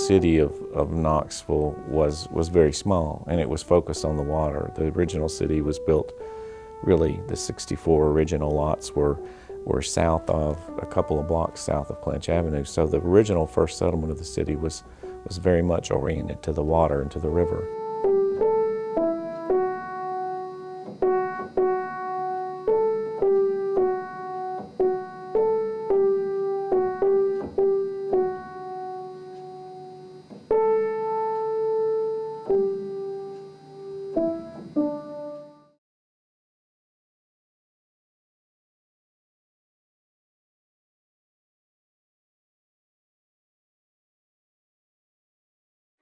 city of Knoxville was very small, and it was focused on the water. The original city was built, really, the 64 original lots were south of, a couple of blocks south of Clinch Avenue. So the original first settlement of the city was very much oriented to the water and to the river.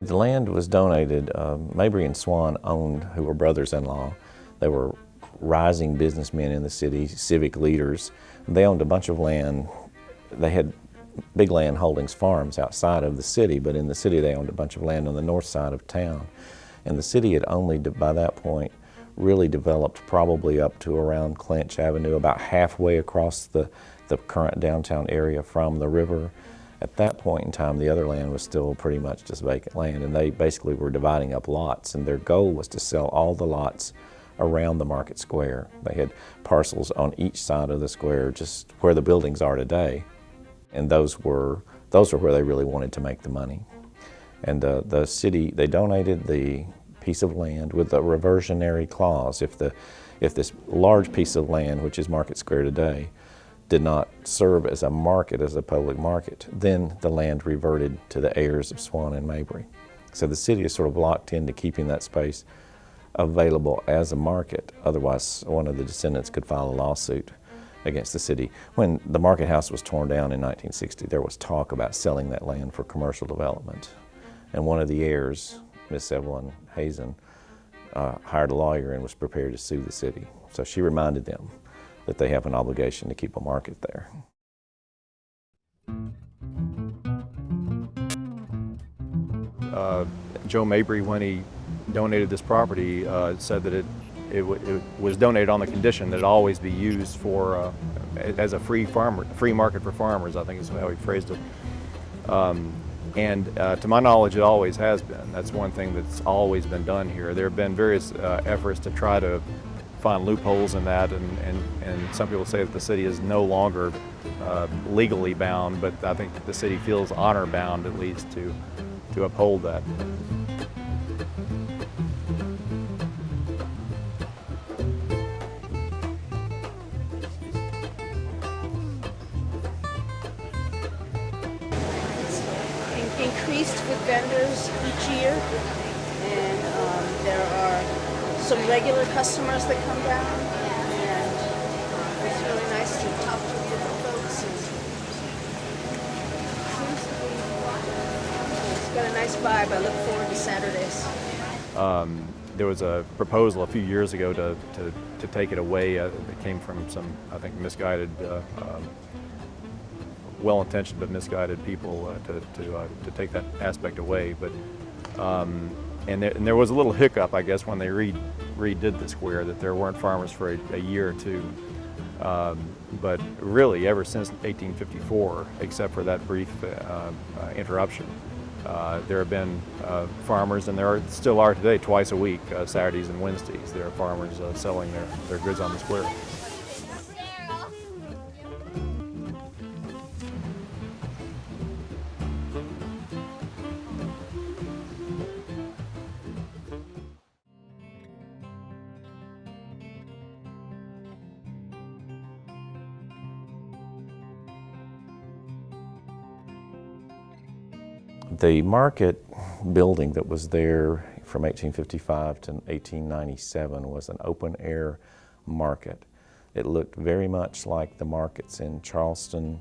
The land was donated. Mabry and Swan owned, who were brothers-in-law. They were rising businessmen in the city, civic leaders. They owned a bunch of land. They had big land holdings, farms outside of the city, but in the city they owned a bunch of land on the north side of town. And the city had only, by that point, really developed probably up to around Clinch Avenue, about halfway across the current downtown area from the river. At that point in time, the other land was still pretty much just vacant land, and they basically were dividing up lots, and their goal was to sell all the lots around the market square. They had parcels on each side of the square, just where the buildings are today, and those were where they really wanted to make the money. And the city, they donated the piece of land with a reversionary clause. If this large piece of land, which is Market Square today, did not serve as a market, as a public market, then the land reverted to the heirs of Swan and Mabry. So the city is sort of locked into keeping that space available as a market. Otherwise, one of the descendants could file a lawsuit against the city. When the Market House was torn down in 1960, there was talk about selling that land for commercial development. And one of the heirs, Miss Evelyn Hazen, hired a lawyer and was prepared to sue the city. So she reminded them that they have an obligation to keep a market there. Joe Mabry, when he donated this property, said that it was donated on the condition that it always be used for as a free market for farmers, I think is how he phrased it. And to my knowledge, it always has been. That's one thing that's always been done here. There have been various efforts to try to find loopholes in that, and some people say that the city is no longer legally bound, but I think that the city feels honor bound at least to uphold that. Increased with vendors each year, and there are some regular customers that come down, and it's really nice to talk to different folks. It's got a nice vibe. I look forward to Saturdays. There was a proposal a few years ago to take it away. It came from some, I think, misguided, well-intentioned but misguided people to take that aspect away. But and there was a little hiccup, I guess, when they redid the square, that there weren't farmers for a year or two. But really, ever since 1854, except for that brief interruption, there have been farmers, and there still are today, twice a week, Saturdays and Wednesdays. There are farmers selling their goods on the square. The market building that was there from 1855 to 1897 was an open-air market. It looked very much like the markets in Charleston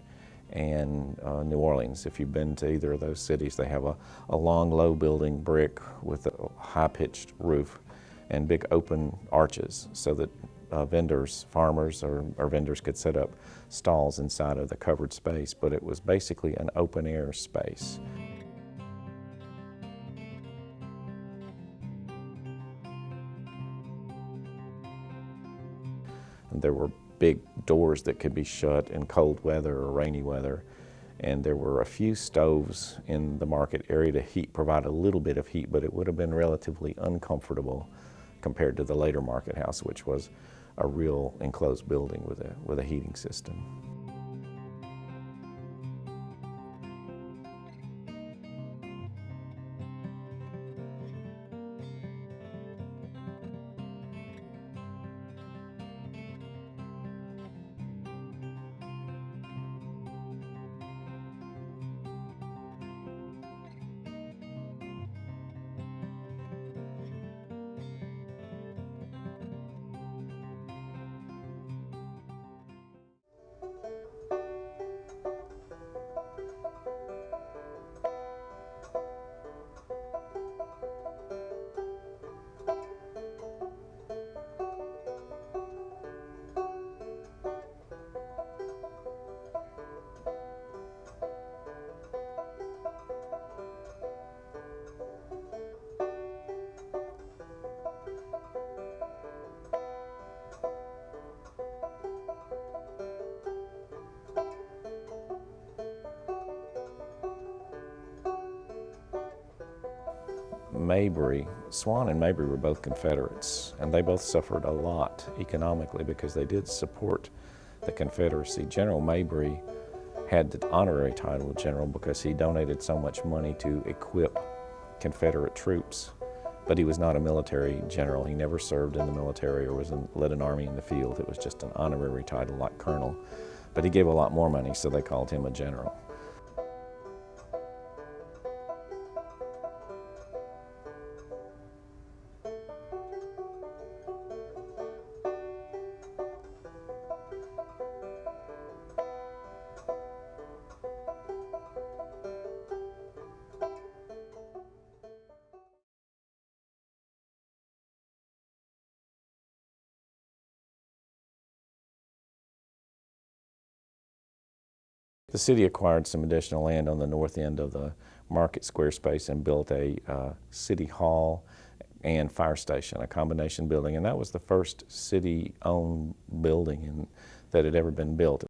and New Orleans. If you've been to either of those cities, they have a long, low building, brick with a high-pitched roof and big open arches so that vendors, farmers or vendors could set up stalls inside of the covered space, but it was basically an open-air space. And there were big doors that could be shut in cold weather or rainy weather, And there were a few stoves in the market area to provide a little bit of heat, but it would have been relatively uncomfortable compared to the later market house, which was a real enclosed building with a heating system. Swan and Mabry were both Confederates, and they both suffered a lot economically because they did support the Confederacy. General Mabry had the honorary title of general because he donated so much money to equip Confederate troops, but he was not a military general. He never served in the military or led an army in the field. It was just an honorary title like colonel, but he gave a lot more money, so they called him a general. The city acquired some additional land on the north end of the market square space and built a city hall and fire station, a combination building, and that was the first city-owned building that had ever been built.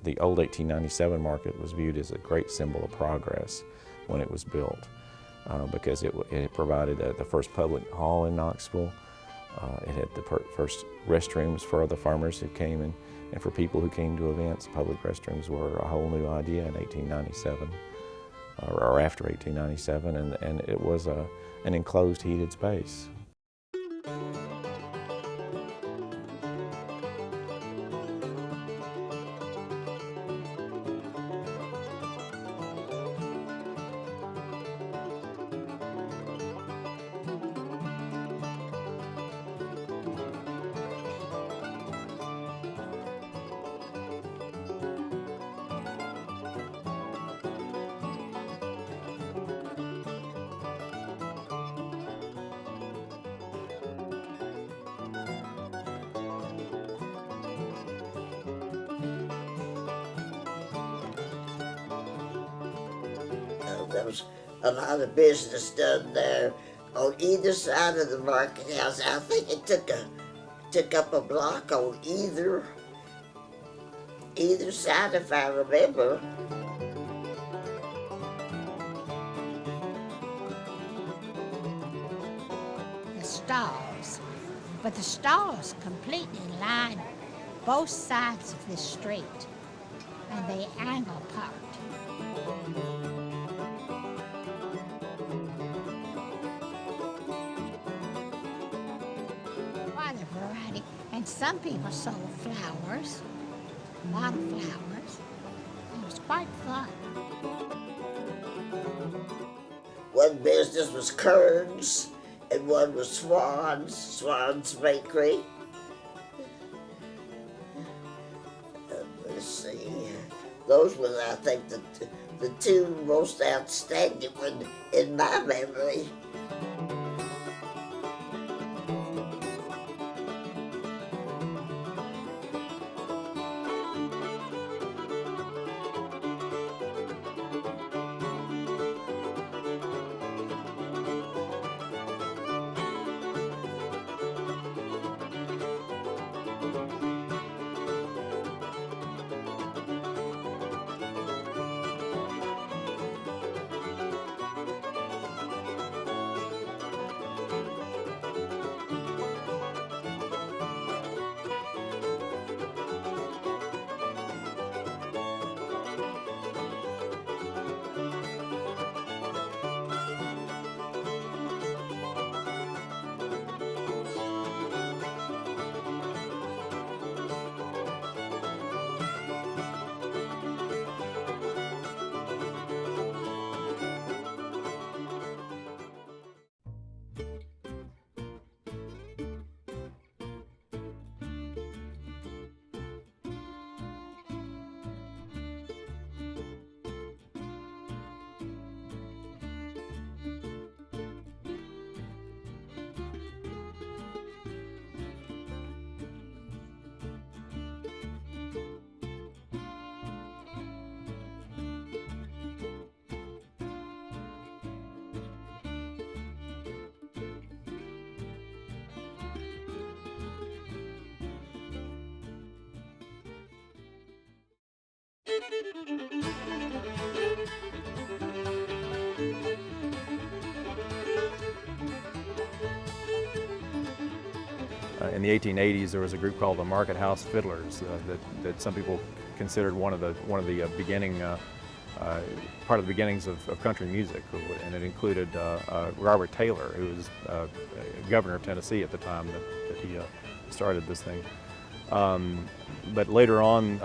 The old 1897 market was viewed as a great symbol of progress when it was built because it provided the first public hall in Knoxville. It had the first restrooms for the farmers who came in, and for people who came to events. Public restrooms were a whole new idea in 1897, or after 1897, and it was an enclosed, heated space. There was a lot of business done there on either side of the market house. I think it took up a block on either side, if I remember. The stalls, but the stalls completely line both sides of the street, and they angle apart. Quite a variety, and some people sold flowers, a lot of flowers. It was quite fun. One business was Kern's, and one was Swan's Bakery. Let's see, those were, I think, the two most outstanding ones in my memory. In the 1880s, there was a group called the Market House Fiddlers that some people considered one of the beginning part of the beginnings of country music, and it included Robert Taylor, who was governor of Tennessee at the time that he started this thing. But later on,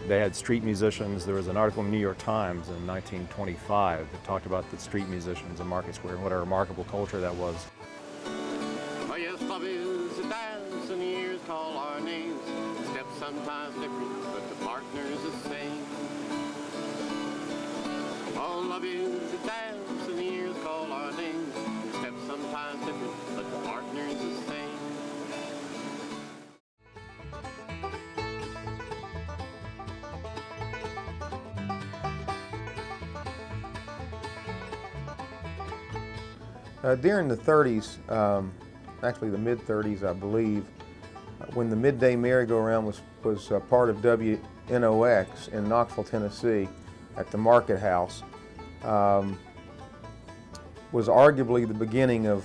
they had street musicians. There was an article in the New York Times in 1925 that talked about the street musicians in Market Square and what a remarkable culture that was. Oh yes, love is a dance and the years call our names. Steps sometimes different, but the partner's the same. Oh, love is a dance and the years call our names. Steps sometimes different, but the partner's the same. During the 30s, actually the mid-30s, I believe, when the Midday Merry-Go-Round was part of WNOX in Knoxville, Tennessee, at the Market House, was arguably the beginning of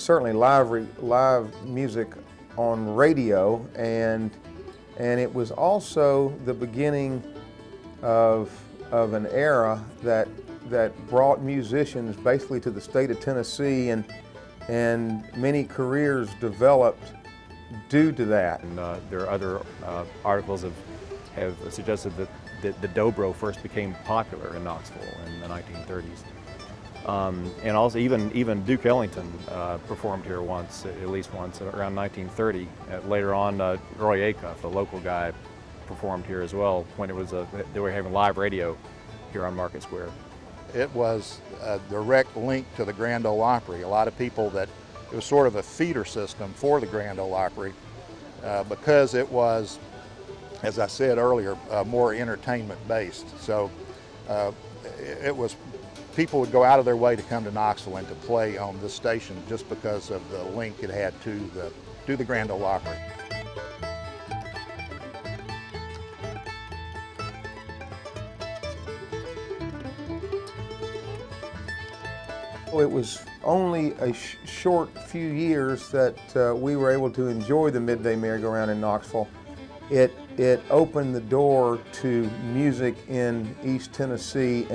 certainly live music on radio, and it was also the beginning of an era that brought musicians basically to the state of Tennessee, and many careers developed due to that. And there are other articles have suggested that the dobro first became popular in Knoxville in the 1930s. And also even Duke Ellington performed here once, at least once, around 1930. Later on, Roy Acuff, a local guy, performed here as well when it was they were having live radio here on Market Square. It was a direct link to the Grand Ole Opry. A lot of people it was sort of a feeder system for the Grand Ole Opry because it was as I said earlier, more entertainment based. So it was, people would go out of their way to come to Knoxville and to play on this station just because of the link it had to the Grand Ole Opry. It was only a short few years that we were able to enjoy the midday merry-go-round in Knoxville. It opened the door to music in East Tennessee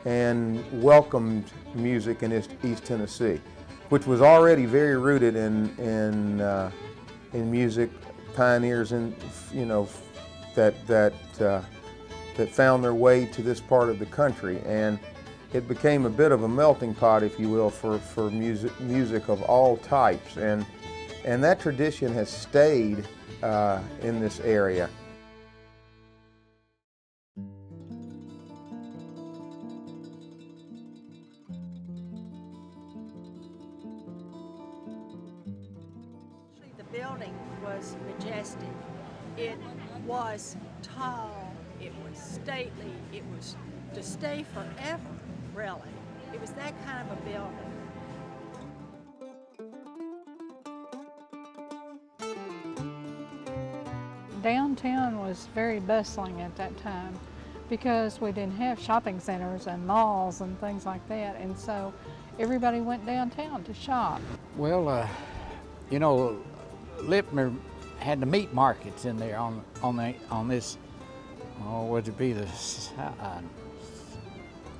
and welcomed music in East Tennessee, which was already very rooted in music. Pioneers that found their way to this part of the country, and it became a bit of a melting pot, if you will, for music of all types, and that tradition has stayed in this area. The building was majestic. It was tall, it was stately, it was to stay forever, really. It was that kind of a building. Downtown was very bustling at that time because we didn't have shopping centers and malls and things like that, and so everybody went downtown to shop. Well, you know, Lipner had the meat markets in there on this, would it be the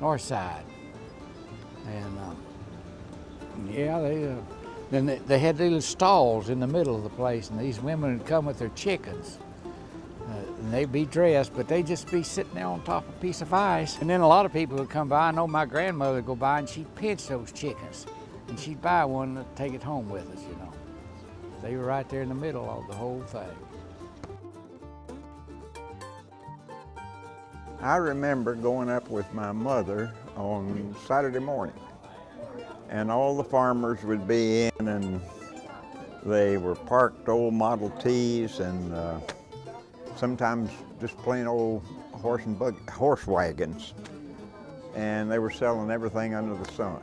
north side, and yeah, then they had little stalls in the middle of the place, and these women would come with their chickens. And they'd be dressed, but they'd just be sitting there on top of a piece of ice. And then a lot of people would come by. I know my grandmother would go by and she'd pinch those chickens. And she'd buy one to take it home with us, you know. They were right there in the middle of the whole thing. I remember going up with my mother on Saturday morning. And all the farmers would be in, and they were parked old Model Ts and sometimes just plain old horse wagons, and they were selling everything under the sun.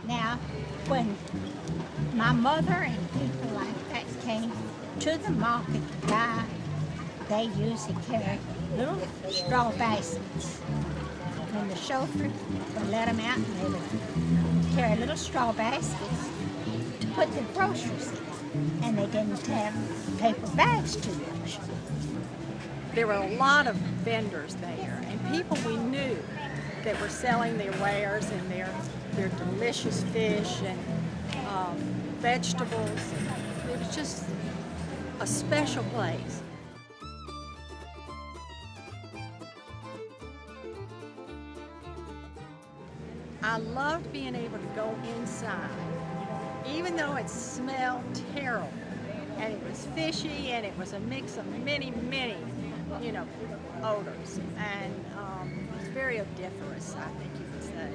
Now, when my mother and people like that came to the market to buy, they usually carried little straw baskets. And the chauffeur would let them out, and they would carry little straw baskets to put their groceries in. And they didn't have paper bags too much. There were a lot of vendors there, and people we knew that were selling their wares and their delicious fish and vegetables. It was just a special place. I loved being able to go inside, even though it smelled terrible, and it was fishy, and it was a mix of many, you know, odors, and it was very odoriferous, I think you could say.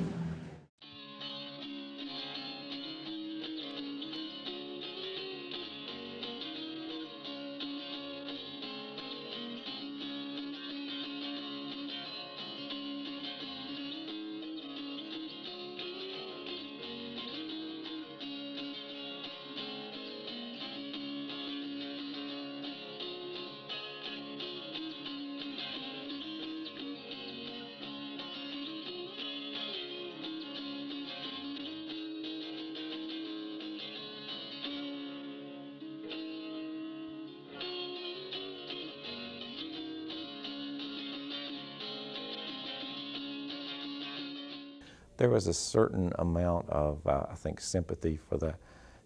There was a certain amount of, I think, sympathy for the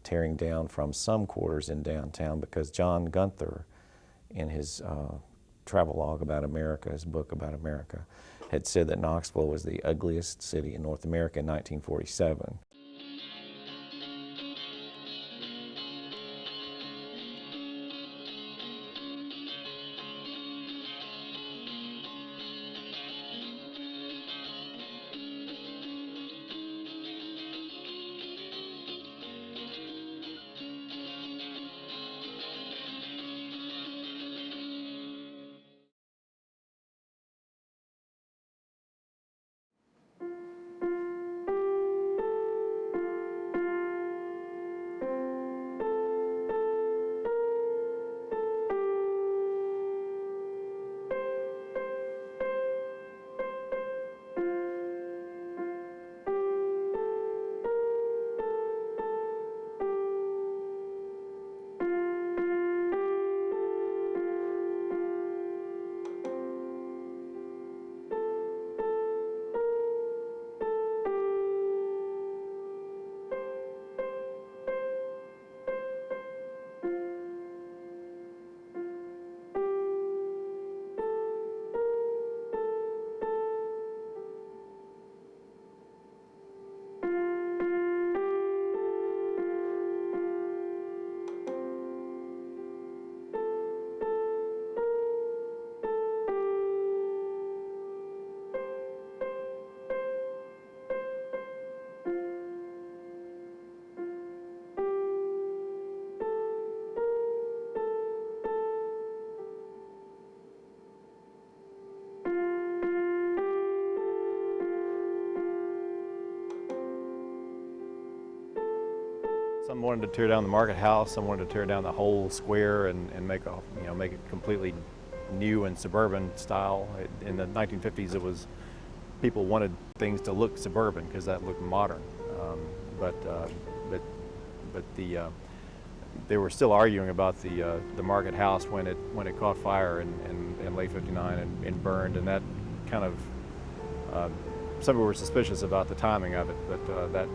tearing down from some quarters in downtown, because John Gunther, in his travelogue about America, his book about America, had said that Knoxville was the ugliest city in North America in 1947. Some wanted to tear down the market house, some wanted to tear down the whole square and make it completely new and suburban style. In the 1950s, it was, people wanted things to look suburban because that looked modern. They were still arguing about the market house when it caught fire in late '59 and burned, and that kind of some people were suspicious about the timing of it, but that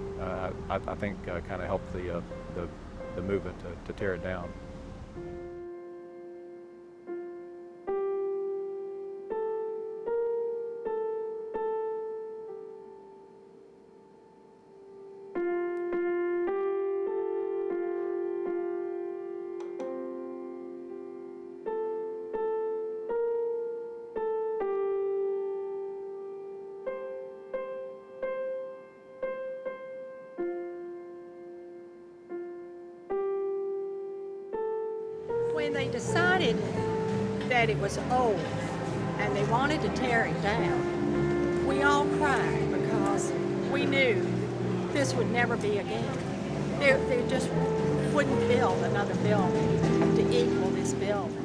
I think kind of helped the movement to tear it down. When they decided that it was old and they wanted to tear it down, we all cried because we knew this would never be again. They just wouldn't build another building to equal this building.